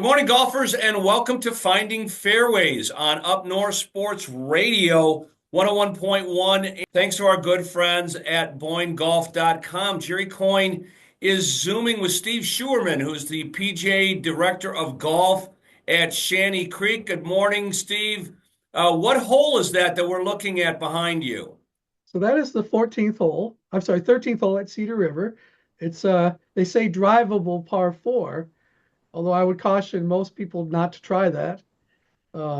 morning, golfers, and welcome to Finding Fairways on Up North Sports Radio 101.1. Thanks to our good friends at BoyneGolf.com. Jerry Coyne is Zooming with Steve Sheuermann, who's the PGA Director of Golf at Shanty Creek. Good morning, Steve. What hole is that we're looking at behind you? So that is the 14th hole. I'm sorry, 13th hole at Cedar River. It's they say drivable par four, although I would caution most people not to try that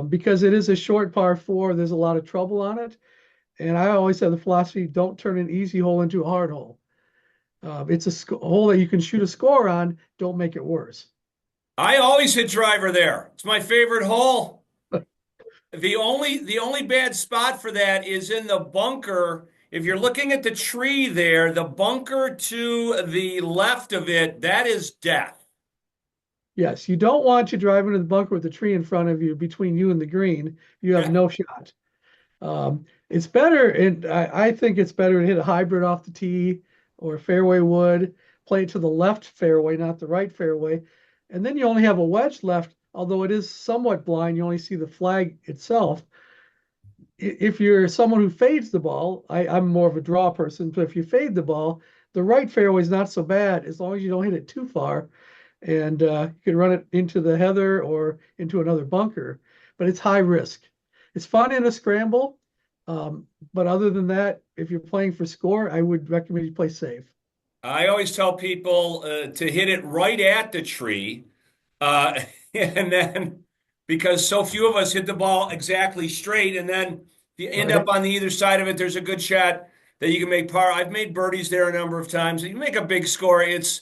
because it is a short par four. There's a lot of trouble on it, and I always have the philosophy: don't turn an easy hole into a hard hole. It's a hole that you can shoot a score on. Don't make it worse. I always hit driver there. It's my favorite hole. The only bad spot for that is in the bunker. If you're looking at the tree there, the bunker to the left of it, that is death. Yes, you don't want to drive into the bunker with the tree in front of you between you and the green. You have no shot. It's better, and I think it's better to hit a hybrid off the tee or fairway wood, play it to the left fairway, not the right fairway. And then you only have a wedge left, although it is somewhat blind. You only see the flag itself. If you're someone who fades the ball, I'm more of a draw person, but if you fade the ball, the right fairway is not so bad as long as you don't hit it too far. And you can run it into the heather or into another bunker, but it's high risk. It's fun in a scramble, but other than that, if you're playing for score, I would recommend you play safe. I always tell people to hit it right at the tree, uh, and then because so few of us hit the ball exactly straight, and then if you end up Right? on the either side of it, there's a good shot that you can make par. I've made birdies there a number of times. You make a big score. It's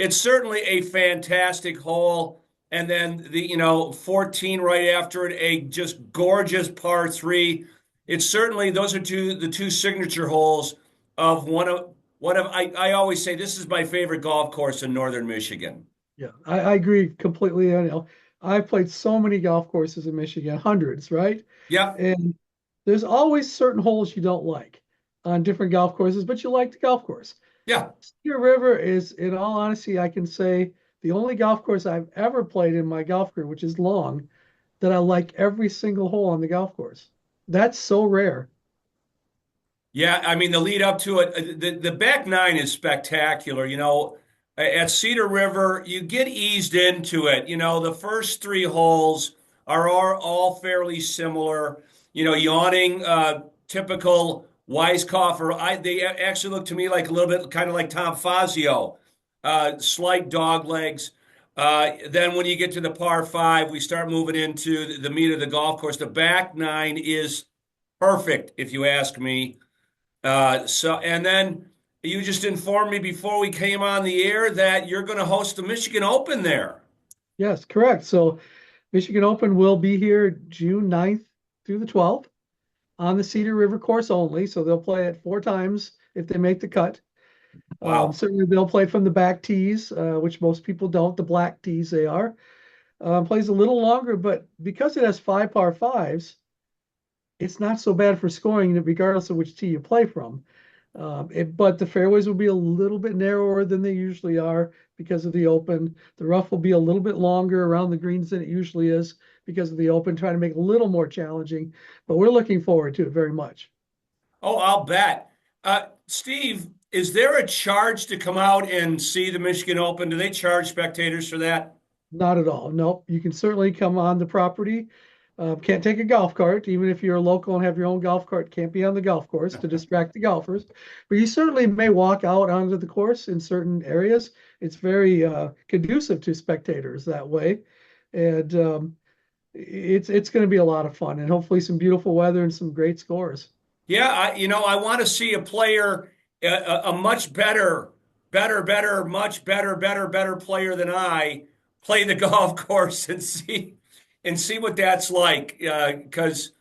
certainly a fantastic hole. And then the 14 right after it, a just gorgeous par three. It's certainly those are the two signature holes of one of I always say this is my favorite golf course in northern Michigan. Yeah, I agree completely. I've played so many golf courses in Michigan, hundreds, right? Yep. And there's always certain holes you don't like on different golf courses, but you like the golf course. Yeah. Cedar River is, in all honesty, I can say the only golf course I've ever played in my golf career, which is long, that I like every single hole on the golf course. That's so rare. Yeah, I mean the lead up to it, the back nine is spectacular. At Cedar River, you get eased into it. The first three holes are all fairly similar. Yawning, typical Weiskopfer. They actually look to me like a little bit kind of like Tom Fazio, slight dog legs. Then when you get to the par five, we start moving into the meat of the golf course. The back nine is perfect, if you ask me. And then you just informed me before we came on the air that you're going to host the Michigan Open there. Yes, correct. So Michigan Open will be here June 9th through the 12th on the Cedar River course only. So they'll play it four times if they make the cut. Wow. Certainly they'll play from the back tees, which most people don't, the black tees they are. Plays a little longer, but because it has five par fives, it's not so bad for scoring, regardless of which tee you play from. But the fairways will be a little bit narrower than they usually are because of the Open. The rough will be a little bit longer around the greens than it usually is because of the Open, trying to make it a little more challenging. But we're looking forward to it very much. Oh, I'll bet. Steve, is there a charge to come out and see the Michigan Open? Do they charge spectators for that? Not at all. Nope. You can certainly come on the property. Can't take a golf cart, even if you're a local and have your own golf cart, can't be on the golf course to distract the golfers. But you certainly may walk out onto the course in certain areas. It's very conducive to spectators that way. And it's going to be a lot of fun and hopefully some beautiful weather and some great scores. Yeah, I want to see a player, a much better player than I play the golf course and see what that's like. Because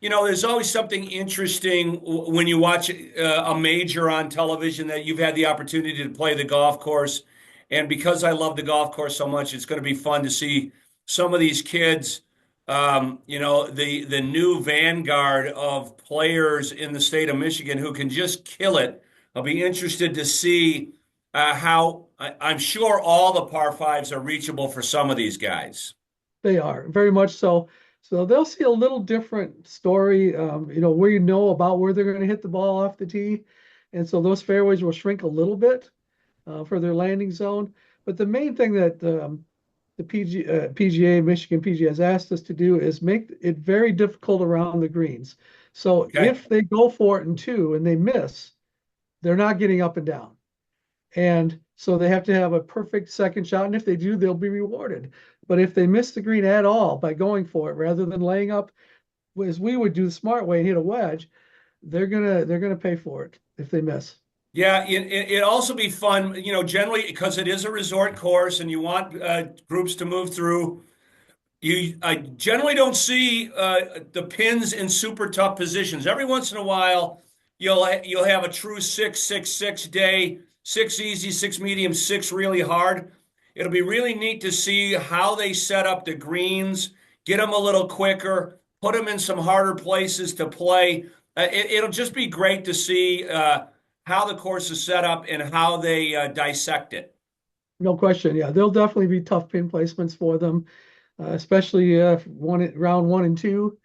there's always something interesting when you watch a major on television that you've had the opportunity to play the golf course. And because I love the golf course so much, it's going to be fun to see some of these kids the new vanguard of players in the state of Michigan who can just kill it. I'll be interested to see how I'm sure all the par fives are reachable for some of these guys. They are very much so. So they'll see a little different story, where you know about where they're going to hit the ball off the tee. And so those fairways will shrink a little bit for their landing zone. But the main thing that the PGA, Michigan PGA has asked us to do is make it very difficult around the greens. So Okay. if they go for it in two and they miss, they're not getting up and down. And so they have to have a perfect second shot. And if they do, they'll be rewarded. But if they miss the green at all by going for it rather than laying up as we would do the smart way and hit a wedge, they're gonna pay for it if they miss. Yeah, it also be fun, generally because it is a resort course and you want groups to move through. I generally don't see the pins in super tough positions. Every once in a while, you'll have a true 6-6-6 day, six easy, six medium, six really hard. It'll be really neat to see how they set up the greens, get them a little quicker, put them in some harder places to play. It'll just be great to see how the course is set up and how they dissect it. No question. Yeah, there'll definitely be tough pin placements for them, especially round one and two,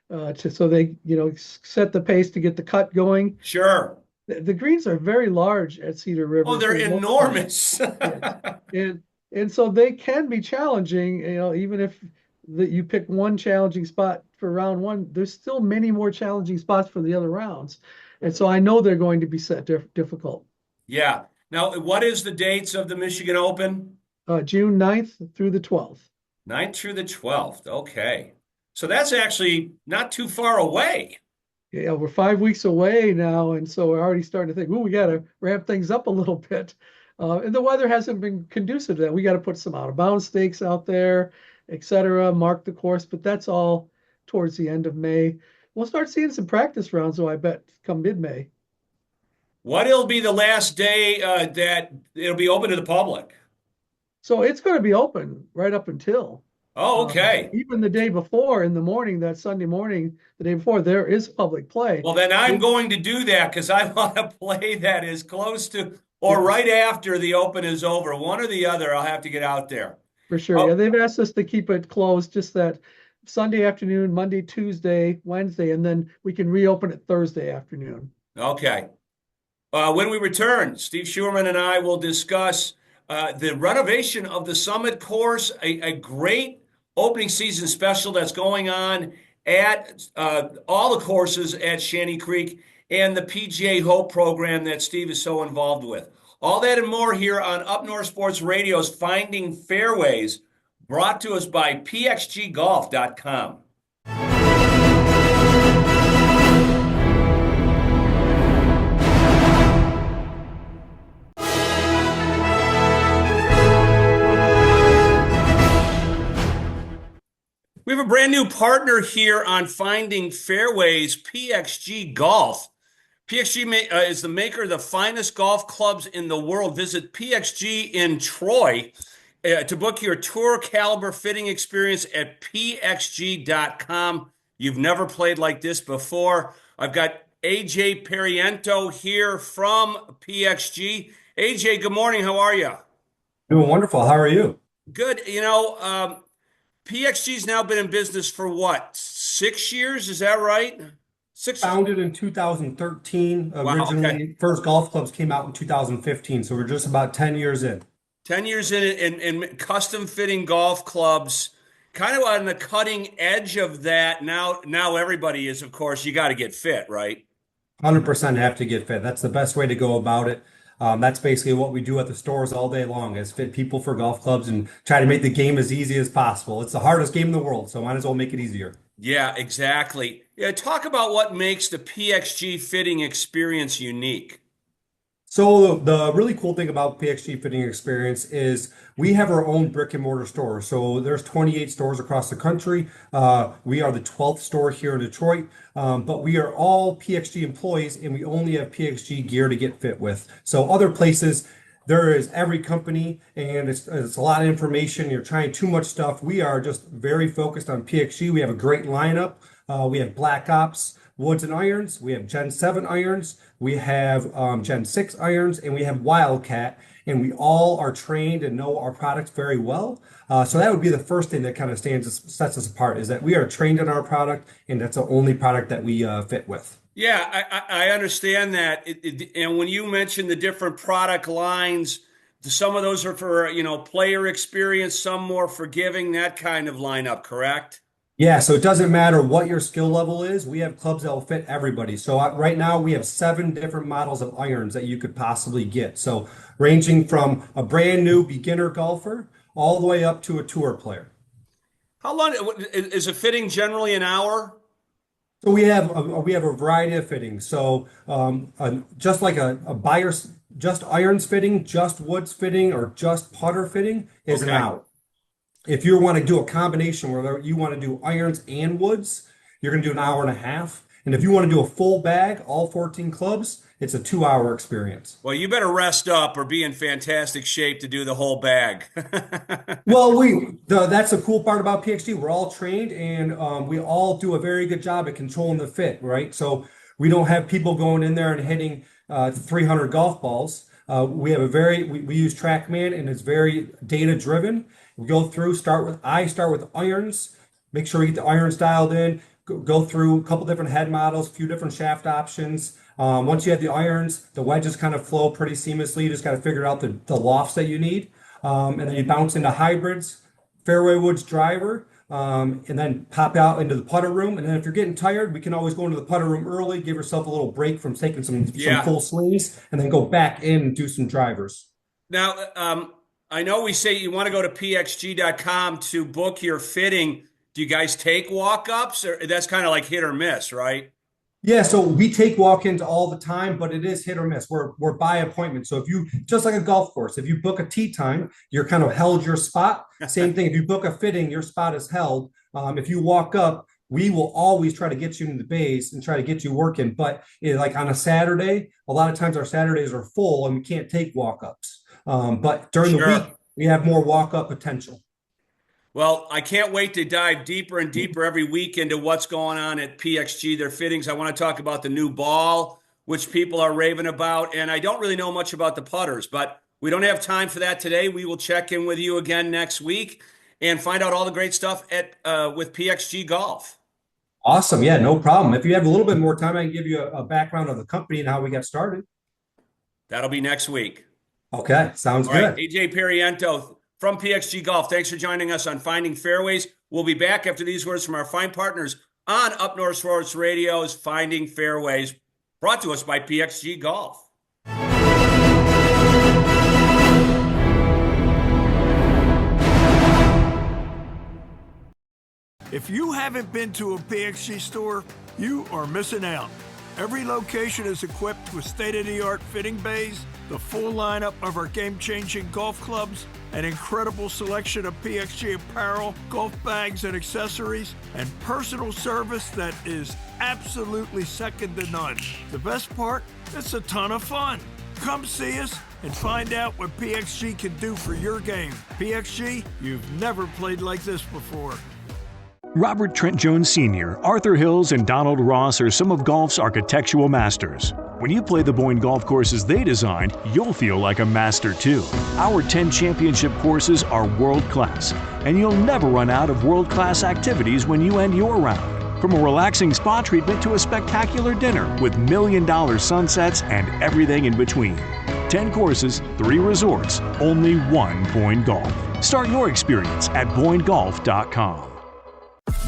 so they set the pace to get the cut going. Sure. The greens are very large at Cedar Oh, River they're for the most part. enormous. Yes. And and so they can be challenging, even if you pick one challenging spot for round one, there's still many more challenging spots for the other rounds. And so I know they're going to be set difficult. Yeah. Now, what is the dates of the Michigan Open? June 9th through the 12th. 9th through the 12th. Okay. So that's actually not too far away. Yeah, we're 5 weeks away now, and so we're already starting to think, oh, we got to ramp things up a little bit. And the weather hasn't been conducive to that. We got to put some out of bounds stakes out there, et cetera, mark the course, but that's all towards the end of May. We'll start seeing some practice rounds, though, I bet, come mid-May. What'll be the last day that it'll be open to the public? So it's going to be open right up until Oh, okay. even the day before in the morning, that Sunday morning, the day before, there is public play. Well, then I'm going to do that because I want to play that as close to or Yes, right after the Open is over. One or the other, I'll have to get out there. for sure. Yeah, Oh, they've asked us to keep it closed just that Sunday afternoon, Monday, Tuesday, Wednesday, and then we can reopen it Thursday afternoon. okay. When we return, Steve Sheuermann and I will discuss the renovation of the Summit course, a great opening season special that's going on at all the courses at Shanty Creek and the PGA Hope program that Steve is so involved with. All that and more here on Up North Sports Radio's Finding Fairways, brought to us by pxggolf.com. We have a brand new partner here on Finding Fairways, PXG Golf. PXG is the maker of the finest golf clubs in the world. Visit PXG in Troy to book your tour caliber fitting experience at pxg.com. You've never played like this before. I've got AJ Periento here from PXG. AJ, good morning. How are you? Doing wonderful. How are you? Good. PXG's now been in business for what, 6 years? Is that right? Six. Founded in 2013. Wow. Okay. Originally, first golf clubs came out in 2015, so we're just about 10 years in. 10 years in custom fitting golf clubs, kind of on the cutting edge of that. Now everybody is, of course, you got to get fit, right? 100% have to get fit. That's the best way to go about it. That's basically what we do at the stores all day long is fit people for golf clubs and try to make the game as easy as possible. It's the hardest game in the world, so might as well make it easier. Yeah, exactly. Yeah, talk about what makes the PXG fitting experience unique. So the really cool thing about PXG Fitting Experience is we have our own brick and mortar store. So there's 28 stores across the country. We are the 12th store here in Detroit, but we are all PXG employees and we only have PXG gear to get fit with. So other places, there is every company and it's a lot of information. You're trying too much stuff. We are just very focused on PXG. We have a great lineup. We have Black Ops. woods and irons, we have Gen 7 irons, we have Gen 6 irons, and we have Wildcat. And we all are trained and know our products very well. So that would be the first thing that kind of sets us apart, is that we are trained in our product, and that's the only product that we fit with. Yeah, I understand that. And when you mention the different product lines, some of those are for, player experience, some more forgiving, that kind of lineup, correct? Yeah, so it doesn't matter what your skill level is. We have clubs that will fit everybody. So right now we have 7 different models of irons that you could possibly get. So ranging from a brand new beginner golfer all the way up to a tour player. How long is a fitting generally an hour? So we have a variety of fittings. So just like a buyer's just irons fitting, just woods fitting, or just putter fitting is an hour. If you want to do a combination where you want to do irons and woods, you're going to do an hour and a half. And if you want to do a full bag, all 14 clubs, it's a 2-hour experience. Well, you better rest up or be in fantastic shape to do the whole bag. Well, that's the cool part about PXG. We're all trained, and we all do a very good job at controlling the fit, right? So we don't have people going in there and hitting 300 golf balls. We use TrackMan, and it's very data driven. We go through, I start with irons, make sure we get the irons dialed in, go through a couple different head models, a few different shaft options. Once you have the irons, the wedges kind of flow pretty seamlessly. You just got to figure out the lofts that you need. And then you bounce into hybrids, fairway woods driver, and then pop out into the putter room. And then if you're getting tired, we can always go into the putter room early, give yourself a little break from taking some full swings, and then go back in and do some drivers. Now, I know we say you want to go to pxg.com to book your fitting. Do you guys take walk-ups, or that's kind of like hit or miss, right? Yeah, so we take walk-ins all the time, but it is hit or miss. We're by appointment. So if you, just like a golf course, if you book a tee time, you're kind of held your spot. Same thing, if you book a fitting, your spot is held. If you walk up, we will always try to get you in the bays and try to get you working. But like on a Saturday, a lot of times our Saturdays are full and we can't take walk-ups. But during the week, we have more walk-up potential. Well, I can't wait to dive deeper and deeper every week into what's going on at PXG, their fittings. I want to talk about the new ball, which people are raving about. And I don't really know much about the putters, but we don't have time for that today. We will check in with you again next week and find out all the great stuff with PXG Golf. Awesome. Yeah, no problem. If you have a little bit more time, I can give you a background of the company and how we got started. That'll be next week. Okay, sounds good. All right, AJ Perriento from PXG Golf. Thanks for joining us on Finding Fairways. We'll be back after these words from our fine partners on Up North Sports Radio's Finding Fairways, brought to us by PXG Golf. If you haven't been to a PXG store, you are missing out. Every location is equipped with state-of-the-art fitting bays, the full lineup of our game-changing golf clubs, an incredible selection of PXG apparel, golf bags and accessories, and personal service that is absolutely second to none. The best part? It's a ton of fun. Come see us and find out what PXG can do for your game. PXG, you've never played like this before. Robert Trent Jones Sr., Arthur Hills, and Donald Ross are some of golf's architectural masters. When you play the Boyne golf courses they designed, you'll feel like a master too. Our 10 championship courses are world-class, and you'll never run out of world-class activities when you end your round. From a relaxing spa treatment to a spectacular dinner with million-dollar sunsets and everything in between. 10 courses, 3 resorts, only one Boyne Golf. Start your experience at BoyneGolf.com.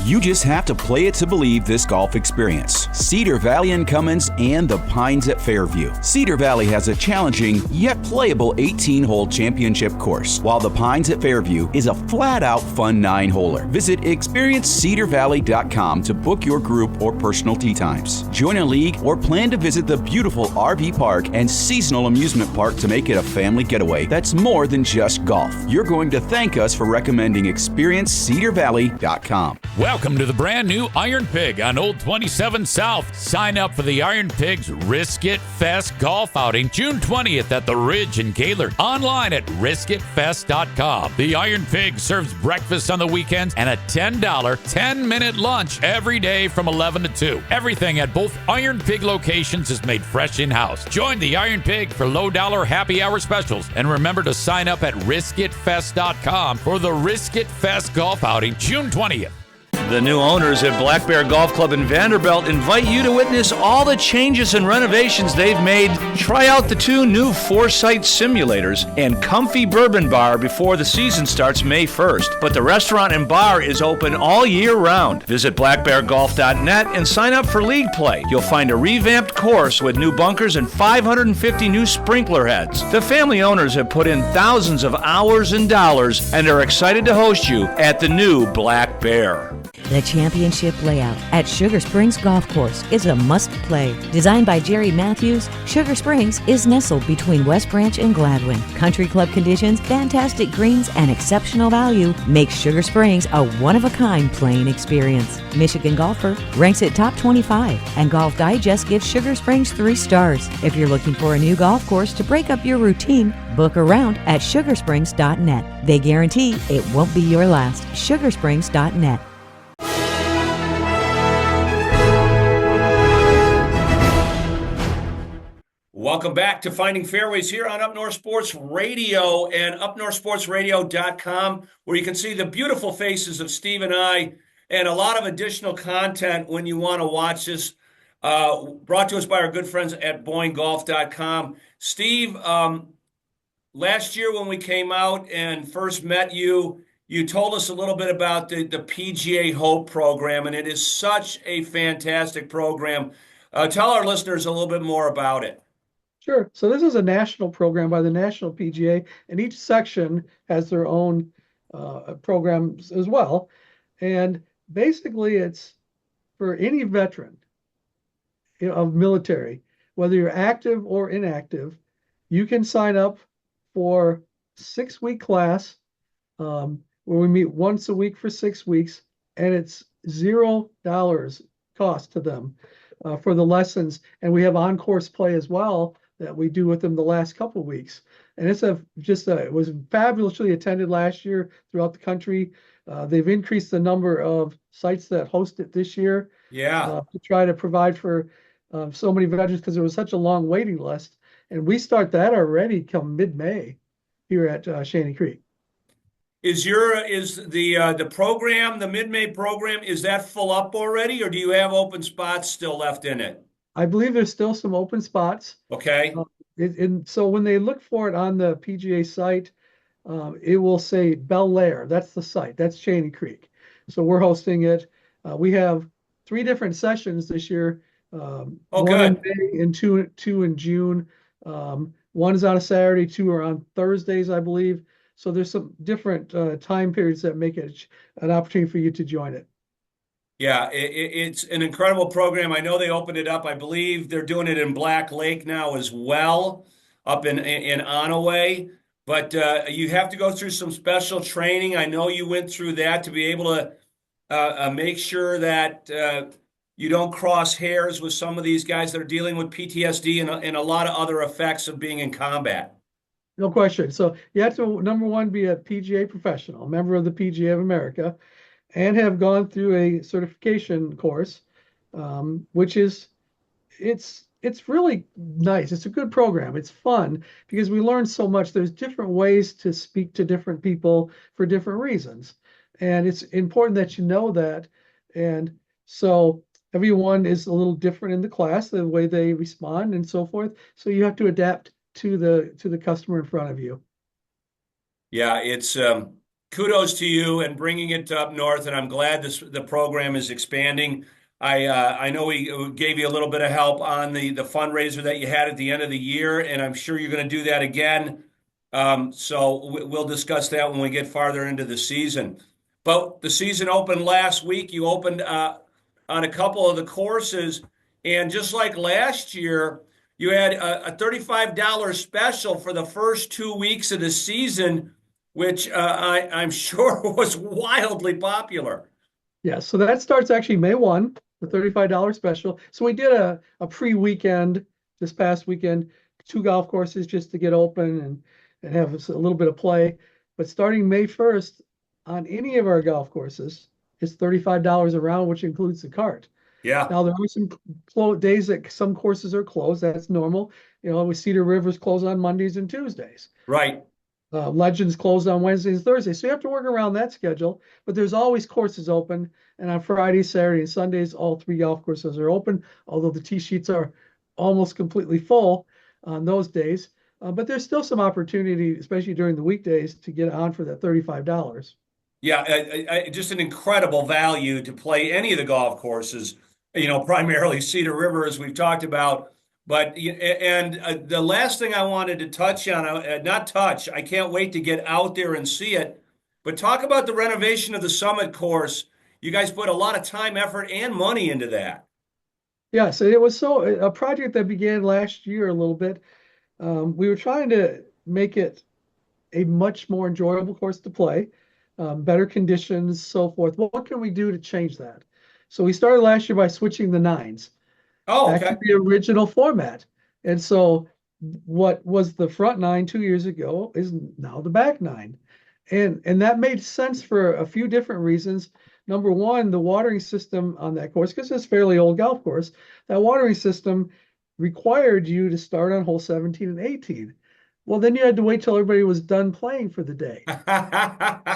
You just have to play it to believe this golf experience. Cedar Valley and Cummins and the Pines at Fairview. Cedar Valley has a challenging yet playable 18-hole championship course, while the Pines at Fairview is a flat-out fun 9-holer. Visit ExperienceCedarValley.com to book your group or personal tee times. Join a league or plan to visit the beautiful RV park and seasonal amusement park to make it a family getaway that's more than just golf. You're going to thank us for recommending ExperienceCedarValley.com. Welcome to the brand new Iron Pig on Old 27 South. Sign up for the Iron Pigs Risk It Fest golf outing June 20th at the Ridge in Gaylord. Online at riskitfest.com. The Iron Pig serves breakfast on the weekends and a $10 10-minute lunch every day from 11 to 2. Everything at both Iron Pig locations is made fresh in-house. Join the Iron Pig for low-dollar happy hour specials. And remember to sign up at riskitfest.com for the Risk It Fest golf outing June 20th. The new owners at Black Bear Golf Club in Vanderbilt invite you to witness all the changes and renovations they've made. Try out the 2 new Foresight simulators and comfy bourbon bar before the season starts May 1st. But the restaurant and bar is open all year round. Visit blackbeargolf.net and sign up for league play. You'll find a revamped course with new bunkers and 550 new sprinkler heads. The family owners have put in thousands of hours and dollars and are excited to host you at the new Black Bear. The championship layout at Sugar Springs Golf Course is a must-play. Designed by Jerry Matthews, Sugar Springs is nestled between West Branch and Gladwin. Country club conditions, fantastic greens, and exceptional value make Sugar Springs a one-of-a-kind playing experience. Michigan Golfer ranks it top 25, and Golf Digest gives Sugar Springs 3 stars. If you're looking for a new golf course to break up your routine, book around at sugarsprings.net. They guarantee it won't be your last. sugarsprings.net. Welcome back to Finding Fairways here on Up North Sports Radio and upnorthsportsradio.com, where you can see the beautiful faces of Steve and I and a lot of additional content when you want to watch this, brought to us by our good friends at boingolf.com. Steve, last year when we came out and first met you, you told us a little bit about the PGA Hope program, and it is such a fantastic program. Tell our listeners a little bit more about it. Sure. So this is a national program by the National PGA, and each section has their own programs as well. And basically, it's for any veteran of military, whether you're active or inactive, you can sign up for 6-week class where we meet once a week for 6 weeks, and it's $0 cost to them for the lessons. And we have on-course play as well that we do with them the last couple of weeks. And it's it was fabulously attended last year throughout the country. They've increased the number of sites that host it this year. Yeah. To try to provide for so many veterans, because there was such a long waiting list. And we start that already come mid-May here at Shanty Creek. Is the program, the mid-May program, is that full up already, or do you have open spots still left in it? I believe there's still some open spots. Okay. And so when they look for it on the PGA site, it will say Bel Air. That's the site. That's Shanty Creek. So we're hosting it. We have 3 different sessions this year. One in May and two in June. One is on a Saturday, 2 are on Thursdays, I believe. So there's some different time periods that make it an opportunity for you to join it. Yeah, it's an incredible program. I know they opened it up. I believe they're doing it in Black Lake now as well, up in Onaway. But you have to go through some special training. I know you went through that to be able to make sure that you don't cross hairs with some of these guys that are dealing with PTSD and a lot of other effects of being in combat. No question. So you have to, number one, be a PGA professional, a member of the PGA of America, and have gone through a certification course, which is, it's really nice. It's a good program. It's fun because we learn so much. There's different ways to speak to different people for different reasons. And it's important that you know that. And so everyone is a little different in the class, the way they respond and so forth. So you have to adapt to the customer in front of you. Yeah, it's kudos to you and bringing it up north, and I'm glad the program is expanding. I know we gave you a little bit of help on the fundraiser that you had at the end of the year, and I'm sure you're going to do that again. So we'll discuss that when we get farther into the season. But the season opened last week. You opened on a couple of the courses, and just like last year, you had a $35 special for the first 2 weeks of the season, which I'm sure was wildly popular. Yeah, so that starts actually May 1, the $35 special. So we did a pre-weekend this past weekend, 2 golf courses just to get open and have a little bit of play. But starting May 1st, on any of our golf courses, it's $35 a round, which includes the cart. Yeah, Now there are some days that some courses are closed. That's normal. With Cedar Rivers closed on Mondays and Tuesdays. right. Legends closed on Wednesdays and Thursdays. So you have to work around that schedule, but there's always courses open. And on Fridays, Saturday, and Sundays, all 3 golf courses are open, although the tee sheets are almost completely full on those days. But there's still some opportunity, especially during the weekdays, to get on for that $35. Yeah, just an incredible value to play any of the golf courses, primarily Cedar River, as we've talked about. But, the last thing I wanted to touch on, not touch, I can't wait to get out there and see it, but talk about the renovation of the Summit course. You guys put a lot of time, effort, and money into that. Yes, it was a project that began last year a little bit. We were trying to make it a much more enjoyable course to play, better conditions, so forth. What can we do to change that? So we started last year by switching the nines Oh, back okay. to the original format. And so what was the front nine 2 years ago is now the back nine. And that made sense for a few different reasons. Number one, the watering system on that course, because it's a fairly old golf course, that watering system required you to start on hole 17 and 18. Well, then you had to wait till everybody was done playing for the day.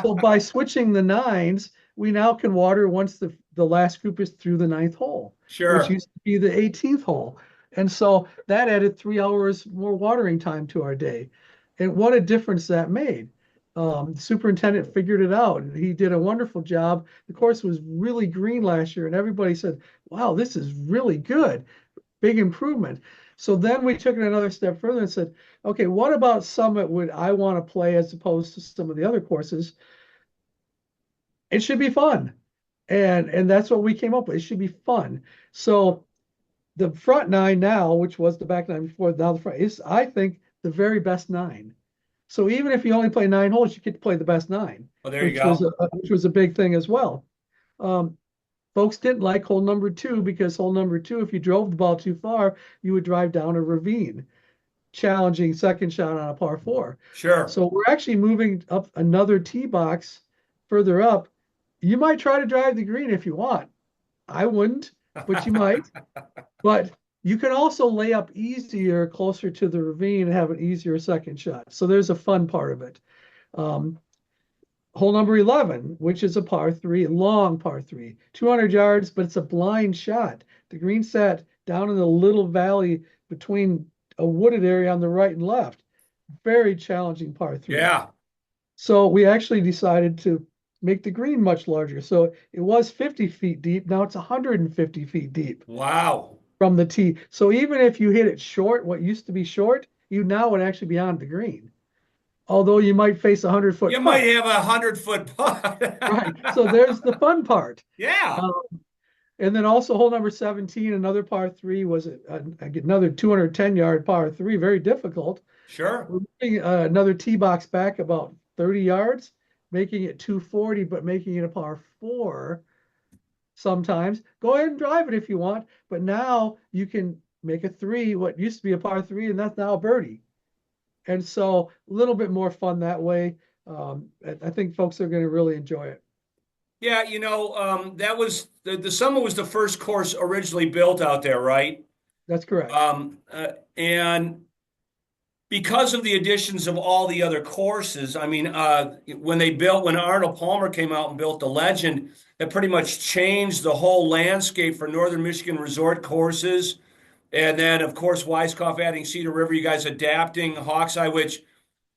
So by switching the nines, we now can water once the last group is through the ninth hole, which Sure. used to be the 18th hole. And so that added 3 hours more watering time to our day. And what a difference that made. The superintendent figured it out, and he did a wonderful job. The course was really green last year, and everybody said, wow, this is really good. Big improvement. So then we took it another step further and said, okay, what about Summit would I want to play as opposed to some of the other courses? It should be fun. And that's what we came up with. It should be fun. So the front nine now, which was the back nine before, now the front is, I think, the very best nine. So even if you only play 9 holes, you get to play the best nine, Oh, there you go. which was a big thing as well. Folks didn't like hole number 2 because hole number 2, if you drove the ball too far, you would drive down a ravine, challenging second shot on a par 4. Sure. So we're actually moving up another tee box further up. You might try to drive the green if you want. I wouldn't, but you might. But you can also lay up easier closer to the ravine and have an easier second shot. So there's a fun part of it. Hole number 11, which is a par 3, long par 3, 200 yards, but it's a blind shot. The green sat down in the little valley between a wooded area on the right and left. Very challenging par 3. Yeah. So we actually decided to make the green much larger. So it was 50 feet deep. Now it's 150 feet deep Wow. from the tee. So even if you hit it short, what used to be short, you now would actually be on the green. Although you might face 100-foot You putt. might have 100-foot putt. Right. So there's the fun part. Yeah. And then also hole number 17, another par 3, was another 210-yard par 3, very difficult. Sure. We're moving another tee box back about 30 yards, making it 240, but making it a par 4 sometimes. Go ahead and drive it if you want, but now you can make a 3, what used to be a par 3, and that's now a birdie. And so a little bit more fun that way. I think folks are going to really enjoy it. Yeah, that was the Summit was the first course originally built out there, right? That's correct. And because of the additions of all the other courses, I mean, when Arnold Palmer came out and built the Legend, that pretty much changed the whole landscape for Northern Michigan resort courses. And then, of course, Weiskopf adding Cedar River, you guys adapting Hawkeye, which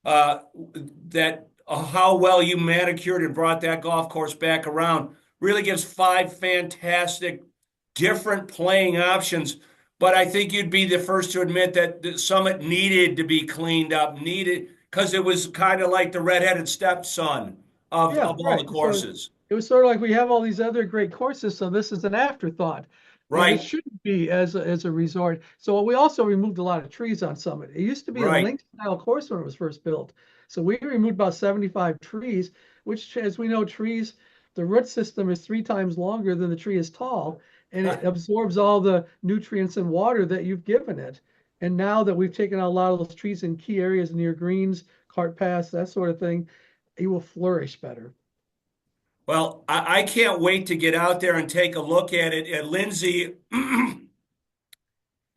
how well you manicured and brought that golf course back around really gives 5 fantastic different playing options. But I think you'd be the first to admit that the Summit needed to be cleaned up, because it was kind of like the redheaded stepson of all right. the courses. So it was sort of like we have all these other great courses, so this is an afterthought. Right. And it shouldn't be as a resort. So we also removed a lot of trees on Summit. It used to be a link style course when it was first built. So we removed about 75 trees, which, as we know, trees the root system is 3 times longer than the tree is tall, and it absorbs all the nutrients and water that you've given it. And now that we've taken out a lot of those trees in key areas near greens, cart paths, that sort of thing, it will flourish better. Well, I can't wait to get out there and take a look at it. Lindsay,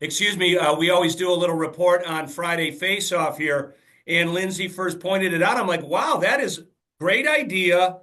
excuse me, we always do a little report on Friday Face-Off here, and Lindsay first pointed it out. I'm like, wow, that is a great idea,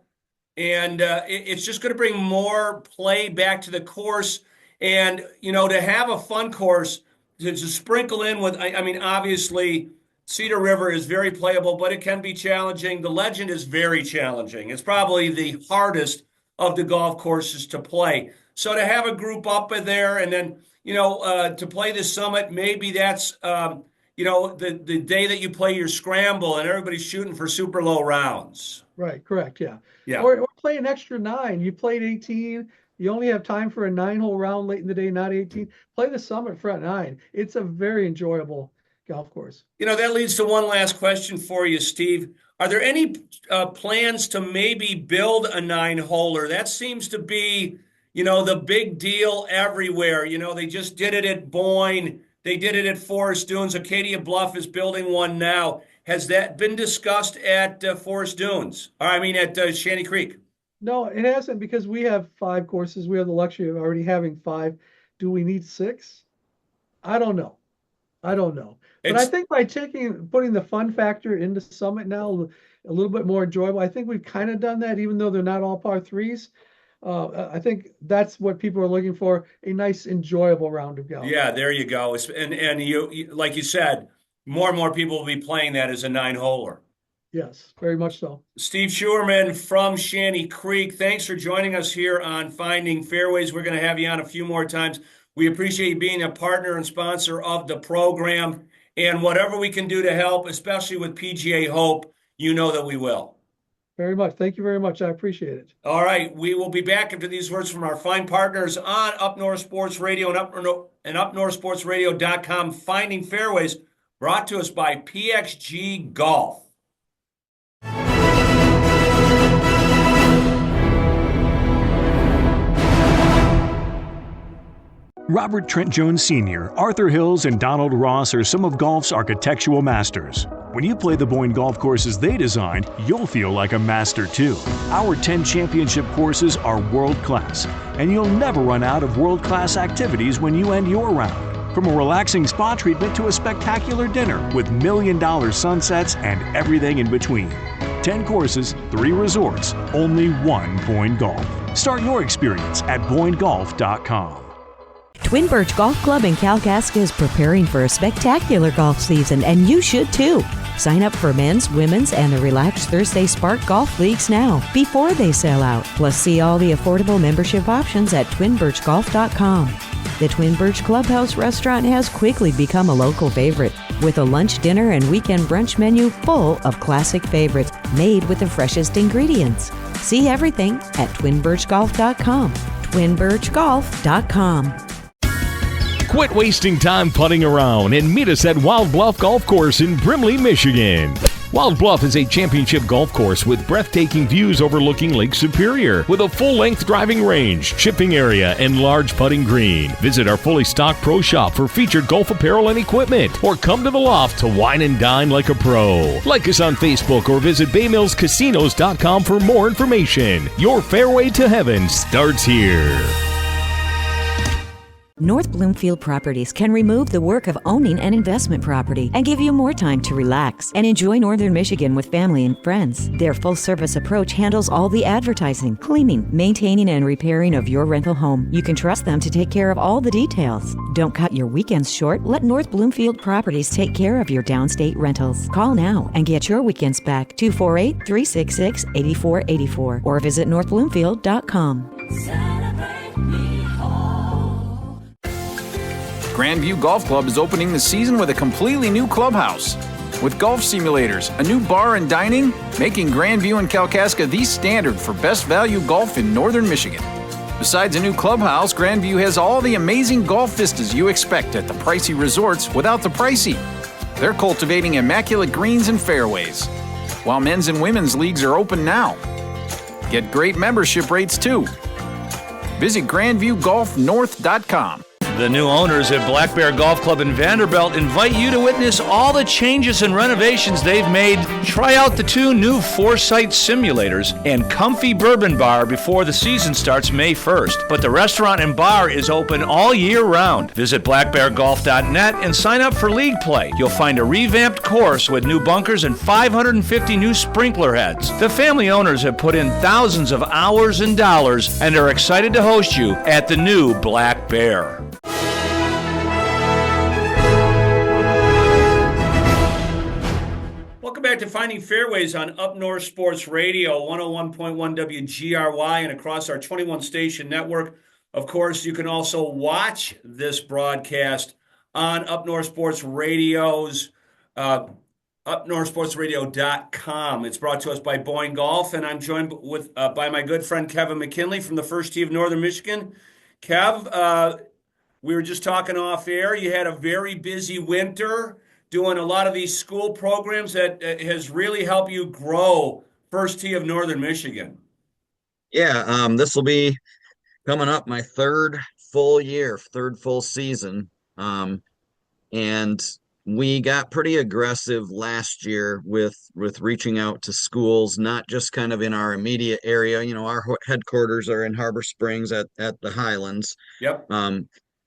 and it's just going to bring more play back to the course, and, you know, to have a fun course, to sprinkle in with, I mean, obviously, Cedar River is very playable, but it can be challenging. The Legend is very challenging. It's probably the hardest of the golf courses to play. So to have a group up in there and then, you know, to play the Summit, maybe that's, you know, the day that you play your scramble and everybody's shooting for super low rounds. Right, correct, yeah. Yeah. Or play an extra 9. You played 18. You only have time for a 9-hole round late in the day, not 18. Play the Summit front 9. It's a very enjoyable golf course. You know, that leads to one last question for you, Steve. Are there any plans to maybe build a 9-holer? That seems to be, you know, the big deal everywhere. You know, they just did it at Boyne. They did it at Forest Dunes. Acadia Bluff is building one now. Has that been discussed at Forest Dunes? Or, I mean, at Shanty Creek? No, it hasn't, because we have 5 courses. We have the luxury of already having 5. Do we need 6? I don't know. But I think by putting the fun factor into Summit now, a little bit more enjoyable, I think we've kind of done that, even though they're not all par 3s. I think that's what people are looking for, a nice, enjoyable round of golf. Yeah, there you go. And you, like you said, more and more people will be playing that as a 9-holer. Yes, very much so. Steve Sheuermann from Shanty Creek, thanks for joining us here on Finding Fairways. We're going to have you on a few more times. We appreciate you being a partner and sponsor of the program. And whatever we can do to help, especially with PGA Hope, you know that we will. Very much. Thank you very much. I appreciate it. All right. We will be back after these words from our fine partners on Up North Sports Radio and UpNorthSportsRadio.com. Finding Fairways, brought to us by PXG Golf. Robert Trent Jones Sr., Arthur Hills, and Donald Ross are some of golf's architectural masters. When you play the Boyne golf courses they designed, you'll feel like a master too. Our 10 championship courses are world-class, and you'll never run out of world-class activities when you end your round. From a relaxing spa treatment to a spectacular dinner with million-dollar sunsets and everything in between. 10 courses, 3 resorts, only one Boyne Golf. Start your experience at BoyneGolf.com. Twin Birch Golf Club in Kalkaska is preparing for a spectacular golf season, and you should too. Sign up for men's, women's, and the Relaxed Thursday Spark Golf Leagues now, before they sell out. Plus, see all the affordable membership options at TwinBirchGolf.com. The Twin Birch Clubhouse restaurant has quickly become a local favorite, with a lunch, dinner, and weekend brunch menu full of classic favorites made with the freshest ingredients. See everything at TwinBirchGolf.com. TwinBirchGolf.com. Quit wasting time putting around and meet us at Wild Bluff Golf Course in Brimley, Michigan. Wild Bluff is a championship golf course with breathtaking views overlooking Lake Superior, with a full-length driving range, chipping area, and large putting green. Visit our fully stocked pro shop for featured golf apparel and equipment, or come to the loft to wine and dine like a pro. Like us on Facebook or visit BaymillsCasinos.com for more information. Your fairway to heaven starts here. North Bloomfield Properties can remove the work of owning an investment property and give you more time to relax and enjoy Northern Michigan with family and friends. Their full-service approach handles all the advertising, cleaning, maintaining, and repairing of your rental home. You can trust them to take care of all the details. Don't cut your weekends short. Let North Bloomfield Properties take care of your downstate rentals. Call now and get your weekends back. 248-366-8484 or visit northbloomfield.com. Grandview Golf Club is opening the season with a completely new clubhouse. With golf simulators, a new bar and dining, making Grandview and Kalkaska the standard for best value golf in northern Michigan. Besides a new clubhouse, Grandview has all the amazing golf vistas you expect at the pricey resorts without the pricey. They're cultivating immaculate greens and fairways, while men's and women's leagues are open now. Get great membership rates too. Visit GrandviewGolfNorth.com. The new owners at Black Bear Golf Club in Vanderbilt invite you to witness all the changes and renovations they've made. Try out the 2 new Foresight simulators and comfy bourbon bar before the season starts May 1st. But the restaurant and bar is open all year round. Visit blackbeargolf.net and sign up for league play. You'll find a revamped course with new bunkers and 550 new sprinkler heads. The family owners have put in thousands of hours and dollars and are excited to host you at the new Black Bear. Welcome back to Finding Fairways on Up North Sports Radio, 101.1 WGRY, and across our 21-station network. Of course, you can also watch this broadcast on Up North Sports Radio's, upnorthsportsradio.com. It's brought to us by Boyne Golf, and I'm joined by my good friend Kevin McKinley from the First Tee of Northern Michigan. Kev, we were just talking off air. You had a very busy winter doing a lot of these school programs that has really helped you grow First Tee of Northern Michigan. Yeah, this will be coming up my third full season. And we got pretty aggressive last year with reaching out to schools, not just kind of in our immediate area. You know, our headquarters are in Harbor Springs at the Highlands. Yep.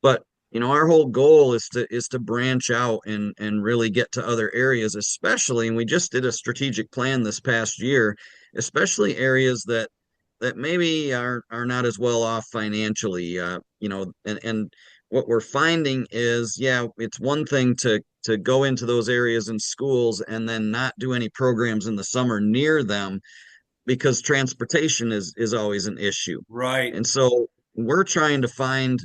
But you know, our whole goal is to branch out and really get to other areas, especially, and we just did a strategic plan this past year, especially areas that maybe are not as well off financially. You know, and what we're finding is, yeah, it's one thing to go into those areas in schools and then not do any programs in the summer near them because transportation is always an issue. Right. And so we're trying to find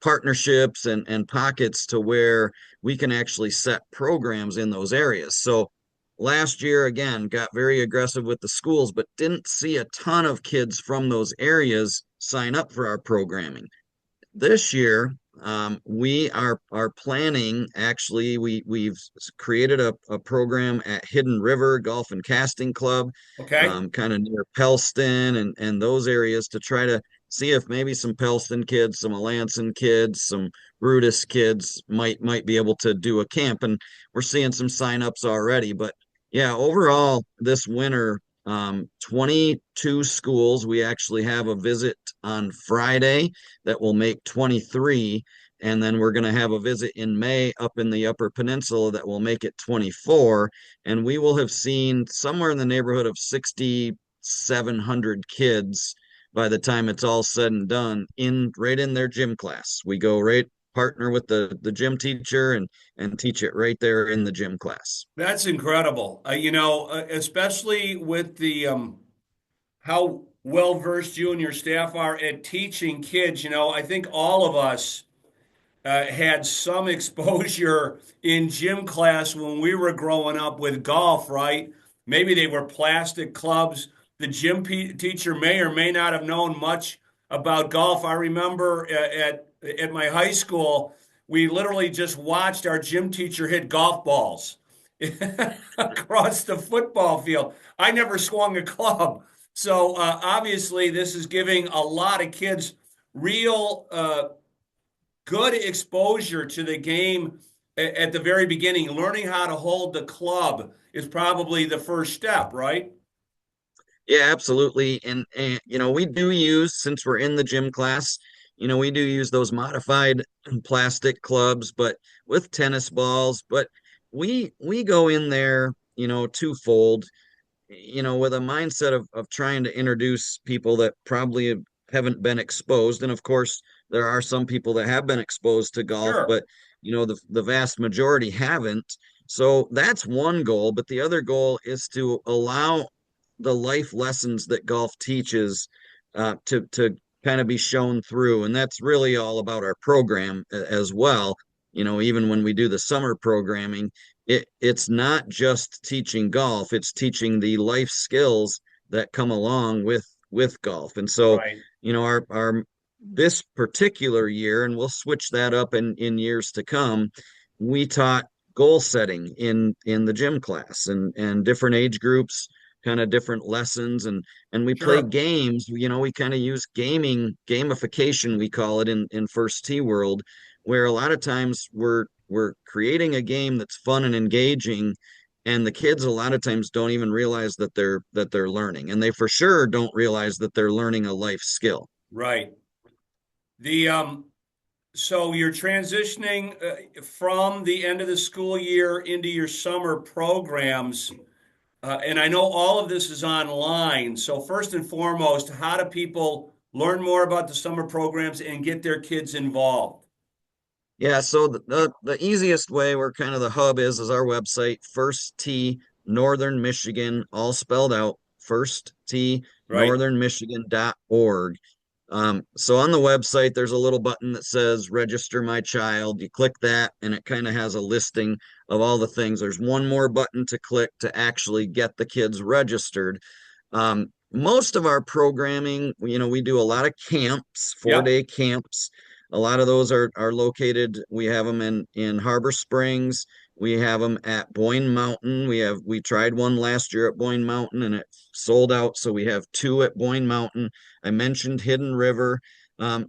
partnerships and pockets to where we can actually set programs in those areas. So last year, again, got very aggressive with the schools, but didn't see a ton of kids from those areas sign up for our programming. This year, we are planning, actually, we've created a program at Hidden River Golf and Casting Club, Okay. kind of near Pellston and those areas to try to see if maybe some Pellston kids, some Alanson kids, some Brutus kids might be able to do a camp. And we're seeing some signups already. But yeah, overall this winter, 22 schools. We actually have a visit on Friday that will make 23. And then we're going to have a visit in May up in the Upper Peninsula that will make it 24. And we will have seen somewhere in the neighborhood of 6,700 kids by the time it's all said and done right in their gym class. We go right partner with the gym teacher and teach it right there in the gym class. That's incredible. You know, especially with the how well versed you and your staff are at teaching kids. You know, I think all of us had some exposure in gym class when we were growing up with golf, right? Maybe they were plastic clubs. The gym teacher may or may not have known much about golf. I remember at my high school, we literally just watched our gym teacher hit golf balls across the football field. I never swung a club. So obviously this is giving a lot of kids real good exposure to the game at the very beginning. Learning how to hold the club is probably the first step, right? Yeah, absolutely. And you know, we do use, since we're in the gym class, you know, we do use those modified plastic clubs, but with tennis balls. But we go in there, you know, twofold, you know, with a mindset of trying to introduce people that probably haven't been exposed. And of course, there are some people that have been exposed to golf, Sure. but you know, the vast majority haven't. So that's one goal. But the other goal is to allow the life lessons that golf teaches to kind of be shown through. And that's really all about our program as well. You know, even when we do the summer programming, it's not just teaching golf, it's teaching the life skills that come along with golf. And so, Right. you know, our this particular year, and we'll switch that up in years to come, we taught goal setting in the gym class and different age groups kind of different lessons, and we play Sure. games. We kind of use gamification, we call it in First Tee world, where a lot of times we're creating a game that's fun and engaging, and the kids a lot of times don't even realize that they're learning, and they for sure don't realize that they're learning a life skill. Right. The So you're transitioning from the end of the school year into your summer programs. And I know all of this is online. So first and foremost, how do people learn more about the summer programs and get their kids involved? Yeah, so the easiest way, where kind of the hub is our website, First T Northern Michigan, all spelled out, First T Right. Northern Michigan.org. So on the website, there's a little button that says register my child. You click that, and it kind of has a listing of all the things. There's one more button to click to actually get the kids registered. Most of our programming, we do a lot of camps, 4 day Yep. camps. A lot of those are located. We have them in Harbor Springs. We have them at Boyne Mountain. We tried one last year at Boyne Mountain and it sold out. So we have two at Boyne Mountain. I mentioned Hidden River.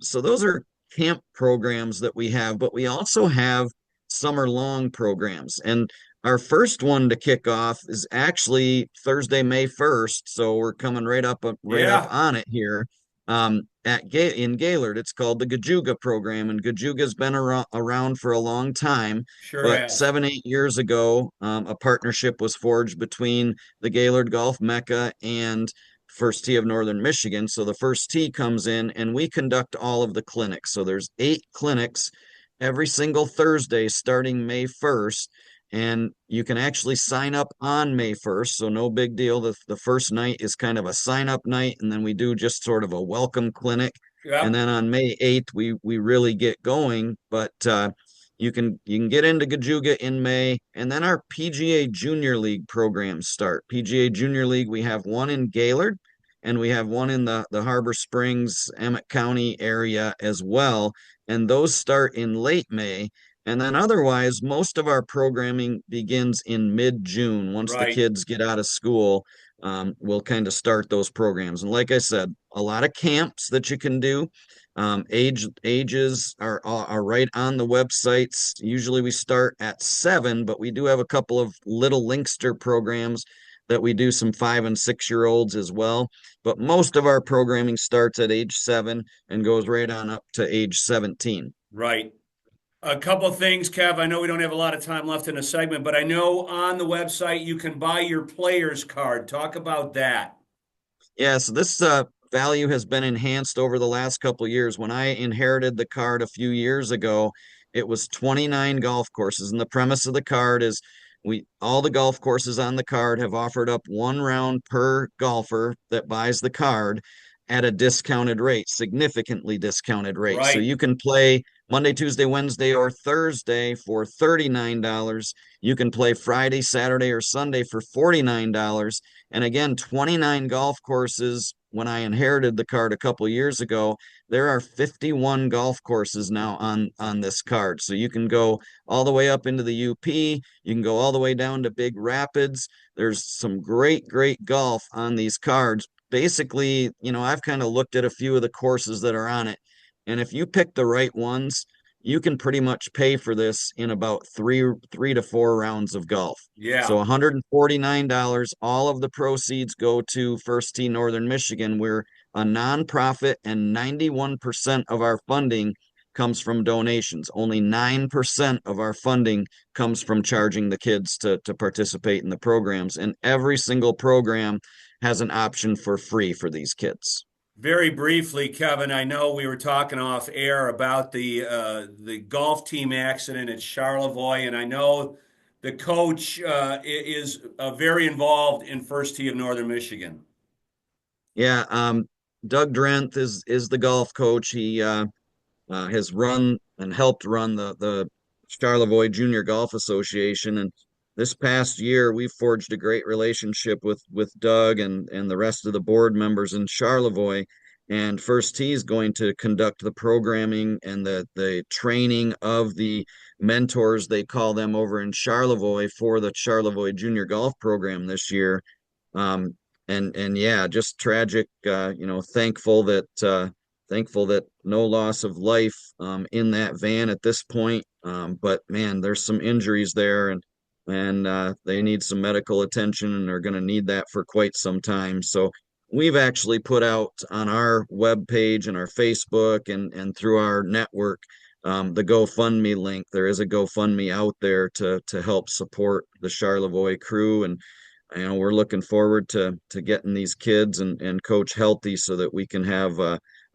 So those are camp programs that we have, but we also have summer long programs. And our first one to kick off is actually Thursday, May 1st. So we're coming right up Yeah, on it here. In Gaylord, it's called the Gajuga program, and Gajuga's been around for a long time. sure But has. 7, 8 years ago, a partnership was forged between the Gaylord Golf Mecca and First Tee of Northern Michigan. So the First Tee comes in, and we conduct all of the clinics. So there's 8 clinics every single Thursday starting May 1st. And you can actually sign up on May 1st. So no big deal. The first night is kind of a sign up night. And then we do just sort of a welcome clinic. And Yep. then on May 8th, we really get going. But you can get into Gajuga in May. And then our PGA Junior League programs start. PGA Junior League, we have one in Gaylord and we have one in the Harbor Springs, Emmett County area as well. And those start in late May. And then otherwise, most of our programming begins in mid-June. Once the Right. kids get out of school, we'll kind of start those programs. And like I said, a lot of camps that you can do. Ages are right on the websites. Usually we start at 7, but we do have a couple of little Linkster programs that we do some 5 and 6 year olds as well. But most of our programming starts at age 7 and goes right on up to age 17. Right. A couple of things, Kev. I know we don't have a lot of time left in a segment, but I know on the website you can buy your player's card. Talk about that. Yeah, so this value has been enhanced over the last couple of years. When I inherited the card a few years ago, it was 29 golf courses, and the premise of the card is we all the golf courses on the card have offered up 1 round per golfer that buys the card at a discounted rate, significantly discounted rate. So Right. you can play Monday, Tuesday, Wednesday, or Thursday for $39. You can play Friday, Saturday, or Sunday for $49. And again, 29 golf courses. When I inherited the card a couple years ago, there are 51 golf courses now on this card. So you can go all the way up into the UP, you can go all the way down to Big Rapids. There's some great, great golf on these cards. Basically, I've kind of looked at a few of the courses that are on it. And if you pick the right ones, you can pretty much pay for this in about three to 4 rounds of golf. So Yeah. $149, all of the proceeds go to First Tee Northern Michigan. We're a nonprofit, and 91% of our funding comes from donations. Only 9% of our funding comes from charging the kids to participate in the programs. And every single program has an option for free for these kids. Very briefly, Kevin, I know we were talking off air about the golf team accident at Charlevoix, and I know the coach is very involved in First Tee of Northern Michigan. Yeah, Doug Drenth is the golf coach. He has run and helped run the Charlevoix Junior Golf Association. And this past year, we forged a great relationship with Doug and the rest of the board members in Charlevoix. And First Tee is going to conduct the programming and the training of the mentors, they call them, over in Charlevoix for the Charlevoix Junior Golf program this year. and yeah, just tragic. Thankful that no loss of life in that van at this point. But man, there's some injuries there, and they need some medical attention, and they're going to need that for quite some time. So we've actually put out on our web page and our Facebook and through our network the GoFundMe link. There is a GoFundMe out there to help support the Charlevoix crew, and we're looking forward to getting these kids and coach healthy so that we can have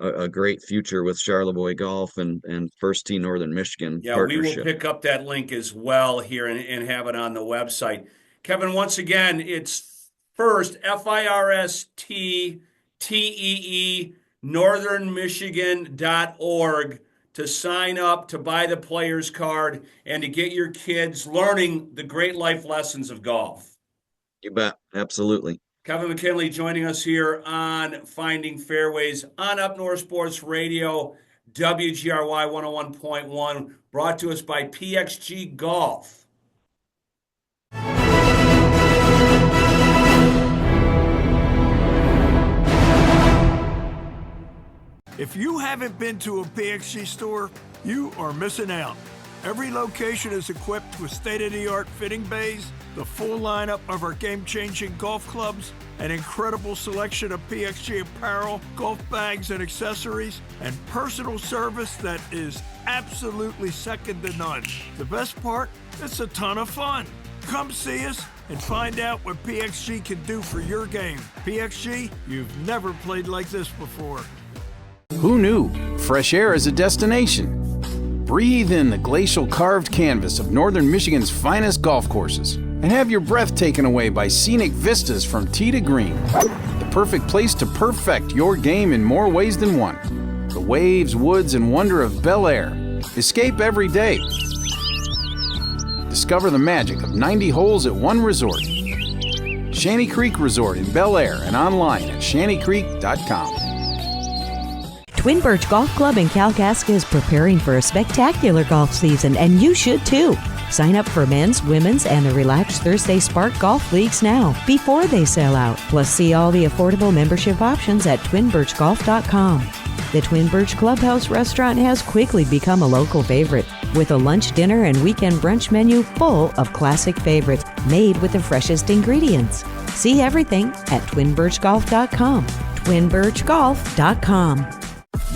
a great future with Charlevoix Golf and First Tee Northern Michigan Yeah, we will partnership. pick up that link as well here and have it on the website. Kevin, once again, it's first FIRSTTEE northernmichigan.org to sign up, to buy the player's card, and to get your kids learning the great life lessons of golf. You bet. Absolutely. Kevin McKinley joining us here on Finding Fairways on Up North Sports Radio, WGRY 101.1, brought to us by PXG Golf. If you haven't been to a PXG store, you are missing out. Every location is equipped with state-of-the-art fitting bays, the full lineup of our game-changing golf clubs, an incredible selection of PXG apparel, golf bags and accessories, and personal service that is absolutely second to none. The best part? It's a ton of fun. Come see us and find out what PXG can do for your game. PXG, you've never played like this before. Who knew? Fresh air is a destination. Breathe in the glacial carved canvas of northern Michigan's finest golf courses and have your breath taken away by scenic vistas from tee to green. The perfect place to perfect your game in more ways than one. The waves, woods, and wonder of Bel Air. Escape every day. Discover the magic of 90 holes at one resort. Shanty Creek Resort in Bel Air and online at shantycreek.com. Twin Birch Golf Club in Kalkaska is preparing for a spectacular golf season, and you should too. Sign up for men's, women's, and the Relaxed Thursday Spark Golf Leagues now, before they sell out. Plus, see all the affordable membership options at twinbirchgolf.com. The Twin Birch Clubhouse restaurant has quickly become a local favorite, with a lunch, dinner, and weekend brunch menu full of classic favorites made with the freshest ingredients. See everything at twinbirchgolf.com. twinbirchgolf.com.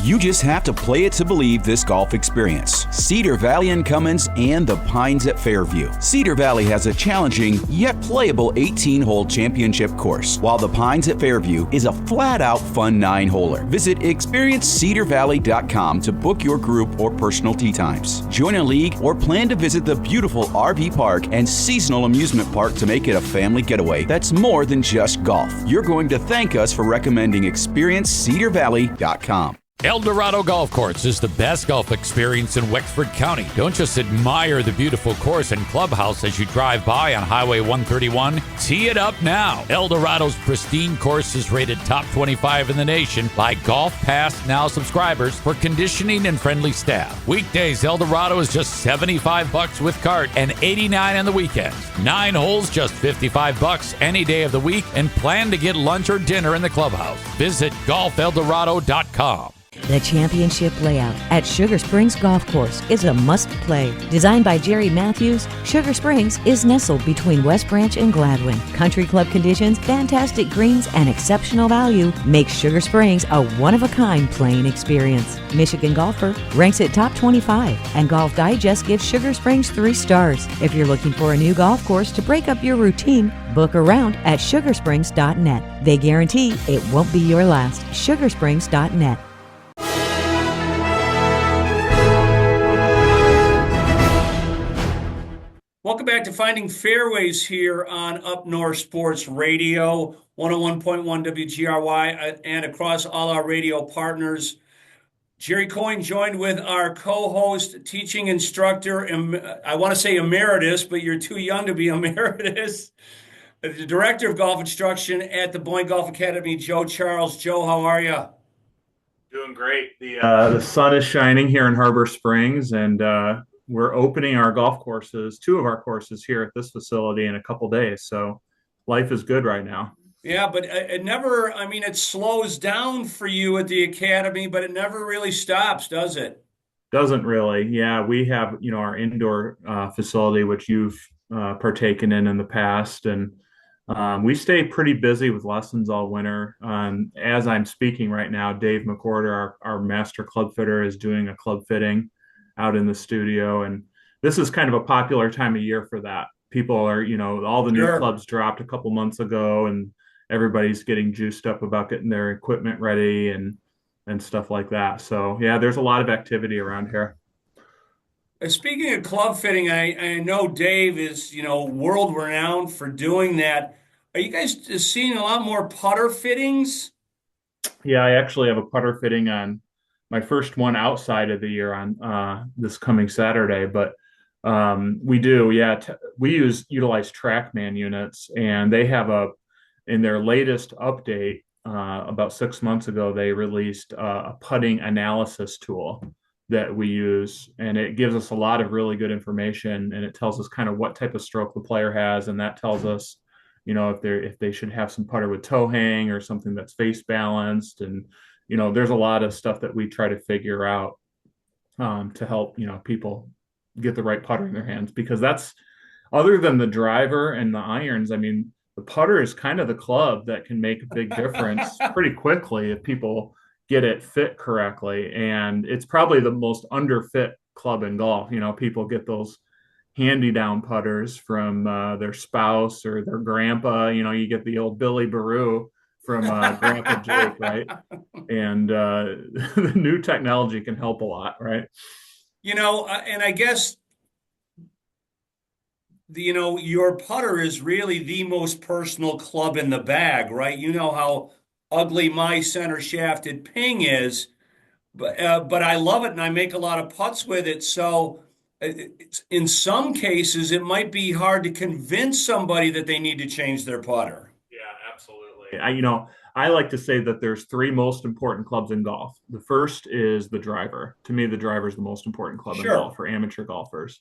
You just have to play it to believe this golf experience. Cedar Valley and Cummins and the Pines at Fairview. Cedar Valley has a challenging yet playable 18-hole championship course, while the Pines at Fairview is a flat-out fun 9-holer. Visit experiencecedarvalley.com to book your group or personal tee times. Join a league or plan to visit the beautiful RV park and seasonal amusement park to make it a family getaway that's more than just golf. You're going to thank us for recommending experiencecedarvalley.com. El Dorado Golf Course is the best golf experience in Wexford County. Don't just admire the beautiful course and clubhouse as you drive by on Highway 131. Tee it up now. El Dorado's pristine course is rated top 25 in the nation by Golf Pass Now subscribers for conditioning and friendly staff. Weekdays, El Dorado is just $75 with cart and $89 on the weekends. 9 holes, just $55 any day of the week, and plan to get lunch or dinner in the clubhouse. Visit golfeldorado.com. The championship layout at Sugar Springs Golf Course is a must-play. Designed by Jerry Matthews, Sugar Springs is nestled between West Branch and Gladwin. Country club conditions, fantastic greens, and exceptional value make Sugar Springs a one-of-a-kind playing experience. Michigan Golfer ranks it top 25, and Golf Digest gives Sugar Springs 3 stars. If you're looking for a new golf course to break up your routine, book around at sugarsprings.net. They guarantee it won't be your last. sugarsprings.net. Welcome back to Finding Fairways here on Up North Sports Radio, 101.1 WGRY, and across all our radio partners. Jerry Coyne joined with our co-host, teaching instructor, I want to say emeritus, but you're too young to be emeritus, the director of golf instruction at the Boyne Golf Academy, Joe Charles. Joe, how are you? Doing great. The sun is shining here in Harbor Springs, and we're opening our golf courses, 2 of our courses here at this facility in a couple days. So life is good right now. Yeah, but it never, I mean, it slows down for you at the academy, but it never really stops, does it? Doesn't really. Yeah, we have, our indoor facility, which you've partaken in the past, and we stay pretty busy with lessons all winter. As I'm speaking right now, Dave McCorder, our master club fitter, is doing a club fitting out in the studio, and this is kind of a popular time of year for that. People are, all the new Sure. clubs dropped a couple months ago, and everybody's getting juiced up about getting their equipment ready and stuff like that. So yeah, there's a lot of activity around here. Speaking of club fitting, I know Dave is, world renowned for doing that. Are you guys seeing a lot more putter fittings? Yeah, I actually have a putter fitting on my first one outside of the year on this coming Saturday. But we do, yeah, we utilize TrackMan units, and they have in their latest update about 6 months ago, they released a putting analysis tool that we use, and it gives us a lot of really good information, and it tells us kind of what type of stroke the player has, and that tells us, if they should have some putter with toe hang or something that's face balanced, and there's a lot of stuff that we try to figure out to help people get the right putter in their hands, because that's, other than the driver and the irons, I mean, the putter is kind of the club that can make a big difference pretty quickly if people get it fit correctly. And it's probably the most underfit club in golf. People get those handy down putters from their spouse or their grandpa. You get the old Billy Baru from Grandpa Jake, right? And the new technology can help a lot, right? And I guess your putter is really the most personal club in the bag, right? You know how ugly my center shafted ping is, but I love it and I make a lot of putts with it. So in some cases, it might be hard to convince somebody that they need to change their putter. Yeah, absolutely. I like to say that there's three most important clubs in golf. The first is the driver. To me, the driver is the most important club in Sure. golf for amateur golfers.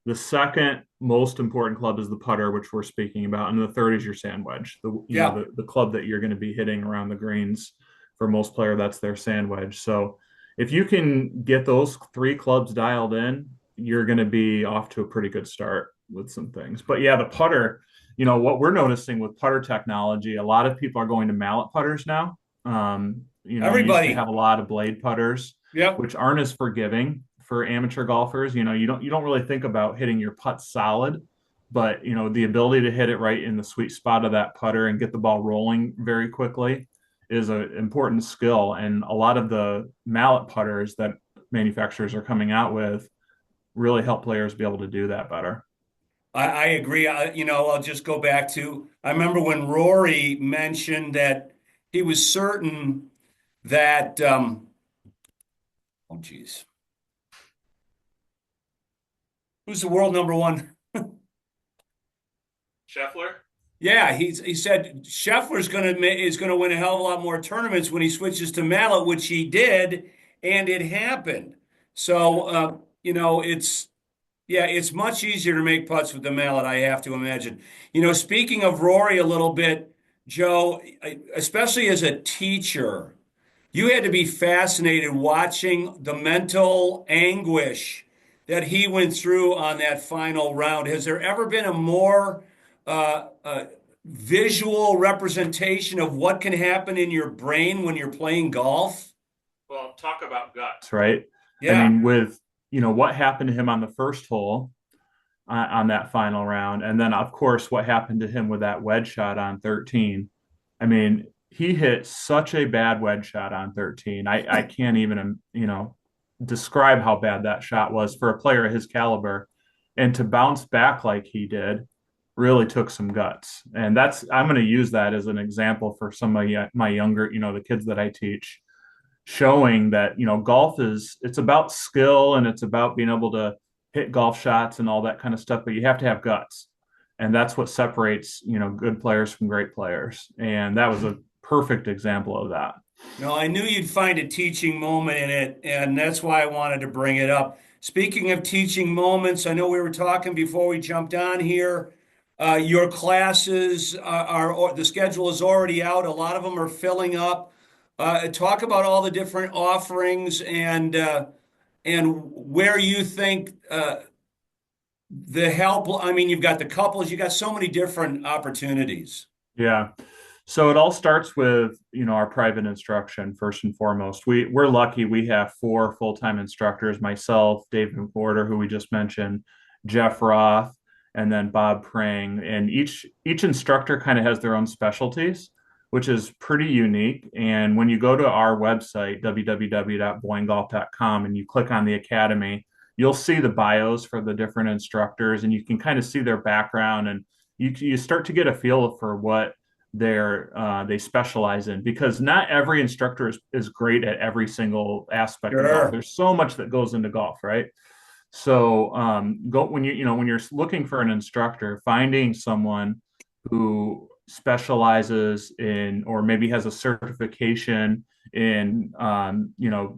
The second most important club is the putter, which we're speaking about, and the third is your sand wedge. Yeah. The club that you're going to be hitting around the greens. For most player, that's their sand wedge. So if you can get those three clubs dialed in, you're going to be off to a pretty good start with some things. But yeah, the putter, what we're noticing with putter technology, a lot of people are going to mallet putters now. You used to Everybody. have a lot of blade putters, Yep. which aren't as forgiving for amateur golfers. You don't really think about hitting your putt solid, but the ability to hit it right in the sweet spot of that putter and get the ball rolling very quickly is an important skill. And a lot of the mallet putters that manufacturers are coming out with really help players be able to do that better. I agree. I'll just go back to, I remember when Rory mentioned that he was certain that, oh, geez, who's the world number one? Scheffler? Yeah, he said Scheffler's is gonna win a hell of a lot more tournaments when he switches to mallet, which he did, and it happened. So it's yeah, it's much easier to make putts with the mallet, I have to imagine. Speaking of Rory a little bit, Joe, especially as a teacher, you had to be fascinated watching the mental anguish that he went through on that final round. Has there ever been a more visual representation of what can happen in your brain when you're playing golf? Well, talk about guts, right? I Yeah. mean, with what happened to him on the first hole on that final round, and then of course what happened to him with that wedge shot on 13. I mean, he hit such a bad wedge shot on 13. I can't even describe how bad that shot was for a player of his caliber, and to bounce back like he did really took some guts. And I'm going to use that as an example for some of my younger, the kids that I teach, showing that golf it's about skill and it's about being able to hit golf shots and all that kind of stuff, but you have to have guts, and that's what separates good players from great players, and that was a perfect example of that. No, I knew you'd find a teaching moment in it, and that's why I wanted to bring it up. Speaking of teaching moments, I know we were talking before we jumped on here. Your classes or the schedule is already out. A lot of them are filling up. Talk about all the different offerings and where you think the help. I mean, you've got the couples. You got so many different opportunities. Yeah. So it all starts with, our private instruction first and foremost. We're lucky we have four full-time instructors, myself, Dave McWhorter, who we just mentioned, Jeff Roth, and then Bob Prang. And each instructor kind of has their own specialties, which is pretty unique. And when you go to our website, www.boingolf.com, and you click on the academy, you'll see the bios for the different instructors, and you can kind of see their background, and you start to get a feel for what they specialize in, because not every instructor is great at every single aspect of golf. There's so much that goes into golf, right? So when you're looking for an instructor, finding someone who specializes in, or maybe has a certification in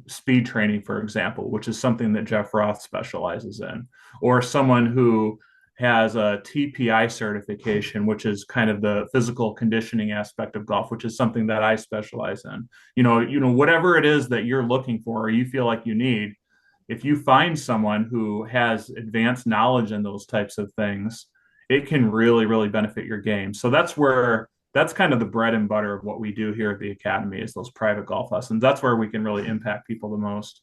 speed training, for example, which is something that Jeff Roth specializes in, or someone who has a TPI certification, which is kind of the physical conditioning aspect of golf, which is something that I specialize in. Whatever it is that you're looking for or you feel like you need, if you find someone who has advanced knowledge in those types of things, it can really, really benefit your game. So that's kind of the bread and butter of what we do here at the Academy, is those private golf lessons. That's where we can really impact people the most.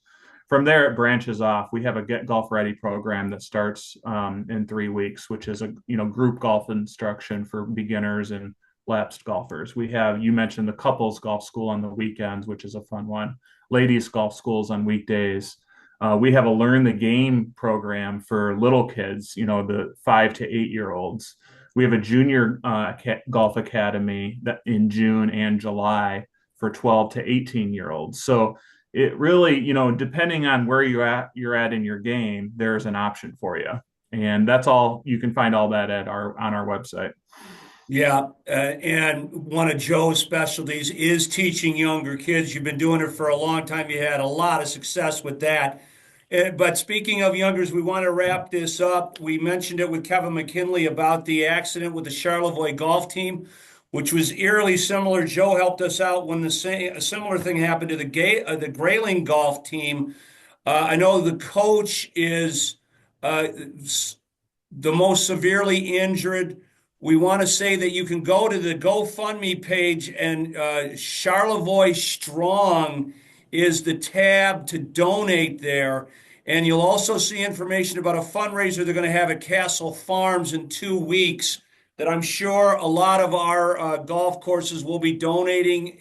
From there, it branches off. We have a Get Golf Ready program that starts in 3 weeks, which is a group golf instruction for beginners and lapsed golfers. You mentioned the couples golf school on the weekends, which is a fun one. Ladies golf schools on weekdays. We have a Learn the Game program for little kids, the 5 to 8 year olds. We have a junior golf academy that in June and July for 12 to 18 year olds. So it really, depending on where you're at in your game, there's an option for you. And that's all. You can find all that on our website. Yeah, and one of Joe's specialties is teaching younger kids. You've been doing it for a long time. You had a lot of success with that. But speaking of youngers, we want to wrap this up. We mentioned it with Kevin McKinley about the accident with the Charlevoix golf team, which was eerily similar. Joe helped us out when a similar thing happened to the Grayling golf team. I know the coach is the most severely injured. We want to say that you can go to the GoFundMe page, and Charlevoix Strong is the tab to donate there. And you'll also see information about a fundraiser they're going to have at Castle Farms in 2 weeks that I'm sure a lot of our golf courses will be donating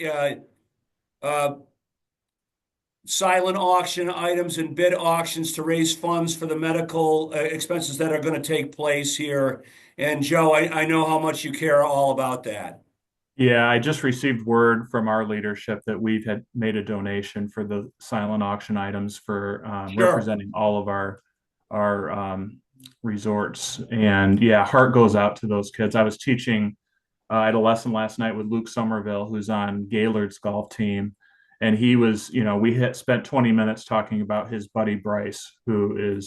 silent auction items and bid auctions to raise funds for the medical expenses that are going to take place here. And Joe, I know how much you care all about that. Yeah, I just received word from our leadership that we've had made a donation for the silent auction items for representing all of our resorts. And yeah, heart goes out to those kids. I was teaching I had a lesson last night with Luke Somerville, who's on Gaylord's golf team. And he was, we had spent 20 minutes talking about his buddy Bryce, who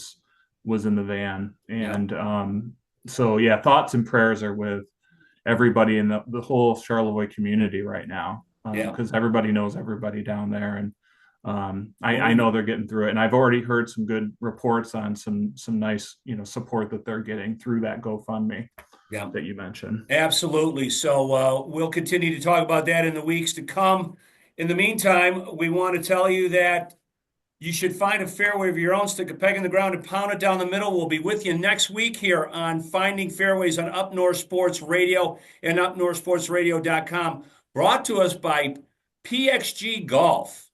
was in the van. And so yeah, thoughts and prayers are with everybody in the whole Charlevoix community right now, because everybody knows everybody down there. And I know they're getting through it. And I've already heard some good reports on some nice, support that they're getting through that GoFundMe that you mentioned. Absolutely. So we'll continue to talk about that in the weeks to come. In the meantime, we want to tell you that you should find a fairway of your own, stick a peg in the ground, and pound it down the middle. We'll be with you next week here on Finding Fairways on Up North Sports Radio and upnorthsportsradio.com. Brought to us by PXG Golf.